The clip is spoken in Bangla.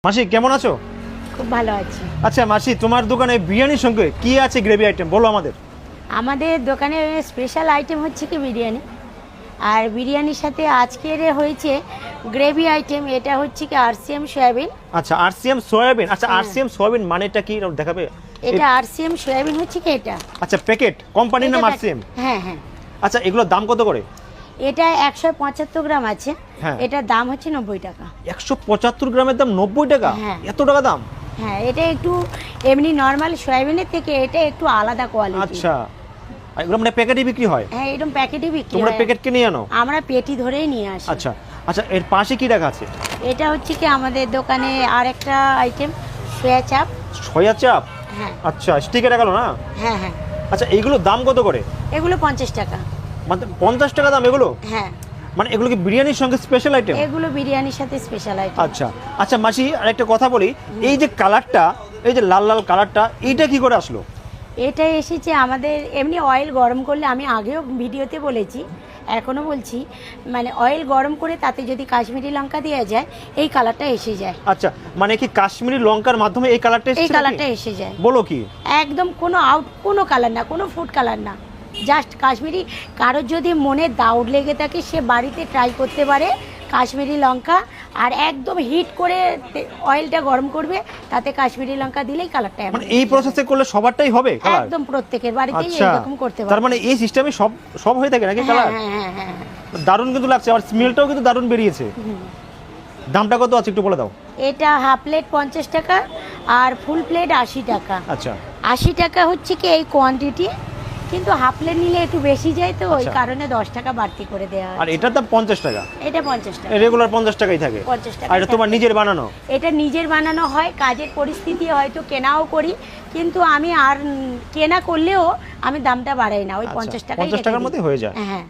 মাসি কেমন আছো? খুব ভালো আছি। আচ্ছা মাসি, তোমার দোকানে বিরিয়ানির সঙ্গে কি আছে গ্রেভি আইটেম বলো আমাদের। আমাদের দোকানে স্পেশাল আইটেম হচ্ছে কি বিরিয়ানি, আর বিরিয়ানির সাথে আজকের হয়েছে গ্রেভি আইটেম। এটা হচ্ছে কি আরসিএম সয়াবিন। আচ্ছা আরসিএম সয়াবিন। আচ্ছা আরসিএম সয়াবিন মানেটা কি দেখাবে? এটা আরসিএম সয়াবিন হচ্ছে কি এটা। আচ্ছা প্যাকেট, কোম্পানির নাম আরসিএম। হ্যাঁ হ্যাঁ। আচ্ছা এগুলোর দাম কত করে? এটা 175 গ্রাম আছে। হ্যাঁ। এটার দাম হচ্ছে 90 টাকা। 175 গ্রামের দাম 90 টাকা? হ্যাঁ। এত টাকা দাম? হ্যাঁ, এটা একটু এমনি নর্মাল সয়াবিনের থেকে এটা একটু আলাদা কোয়ালিটি। আচ্ছা এগুলো মানে প্যাকেটে বিক্রি হয়? হ্যাঁ, এরকম প্যাকেটে বিক্রি তোমরা হয়। প্যাকেট কিনে আনো? আমরা পেটি ধরেই নিয়ে আসি। আচ্ছা আচ্ছা, এর পাশে কি রাখা আছে? এটা হচ্ছে কি আমাদের দোকানে আরেকটা আইটেম সয়া চাপ। সয়া চাপ? হ্যাঁ আচ্ছা স্টিকে রাখালো না? হ্যাঁ হ্যাঁ। আচ্ছা এইগুলোর দাম কত করে? এগুলো 50 টাকা। মানে 50 টাকা দাম এগুলো? হ্যাঁ, মানে এগুলো কি বিরিয়ানির সঙ্গে স্পেশাল আইটেম? এগুলো বিরিয়ানির সাথে স্পেশাল আইটেম। আচ্ছা আচ্ছা মাসি, আরেকটা কথা বলি, এই যে কালারটা, এই যে লাল লাল কালারটা, এইটা কি করে আসলো? এটা এসেছে আমাদের এমনি অয়েল গরম করলে, আমি আগেও ভিডিওতে বলেছি এখনও বলছি, মানে অয়েল গরম করে তাতে যদি কাশ্মীরি লঙ্কা দেওয়া যায় এই কালারটা এসে যায়। আচ্ছা মানে কি কাশ্মীরি লঙ্কার মাধ্যমে এই কালারটা এসেছে? এই কালারটা এসে যায়। বলো কি? একদম কোনো কালার না, কোনো ফুড কালার না, জাস্ট কাশ্মীরি। কারোর যদি মনে দাউট লেগে থাকে সে বাড়িতে ট্রাই করতে পারে কাশ্মীরি লঙ্কা, আর একদম হিট করে অয়েলটা গরম করবে, তাতে কাশ্মীরি লঙ্কা দিলেই কালারটা মানে এই প্রসেসে করলে সবারটাই হবে কালার? একদম প্রত্যেকের বাড়িতেই আচ্ছা এরকম করতে পারে। তার মানে এই সিস্টেমে সব সব হয়ে থাকে নাকি কালার? হ্যাঁ হ্যাঁ হ্যাঁ হ্যাঁ। দারুণ কিন্তু লাগছে, আর স্মেলটাও কিন্তু দারুণ বেরিয়েছে। দামটা কত আছে একটু বলে দাও। এটা হাফ প্লেট 50 টাকা আর ফুল প্লেট 80 টাকা। আচ্ছা 80 টাকা হচ্ছে কি এই কোয়ান্টিটি, কিন্তু হাফ প্লেট নিলে একটু বেশি যায় তো ওই আচ্ছা। কারণে 10 টাকা বাড়তি করে দেওয়া হয়। আর এটার দাম 50 টাকা? এটা 50 টাকা, রেগুলার 50 টাকাই থাকে? 50 টাকা। আর এটা তোমার নিজের বানানো? এটা নিজের বানানো হয়, কাজের পরিস্থিতি হয়তো কেনাও করি, কিন্তু আমি আর কেনা করলেও আমি দামটা বাড়াই না, ওই 50 টাকা। 50 টাকার মধ্যে হয়ে যায়? হ্যাঁ।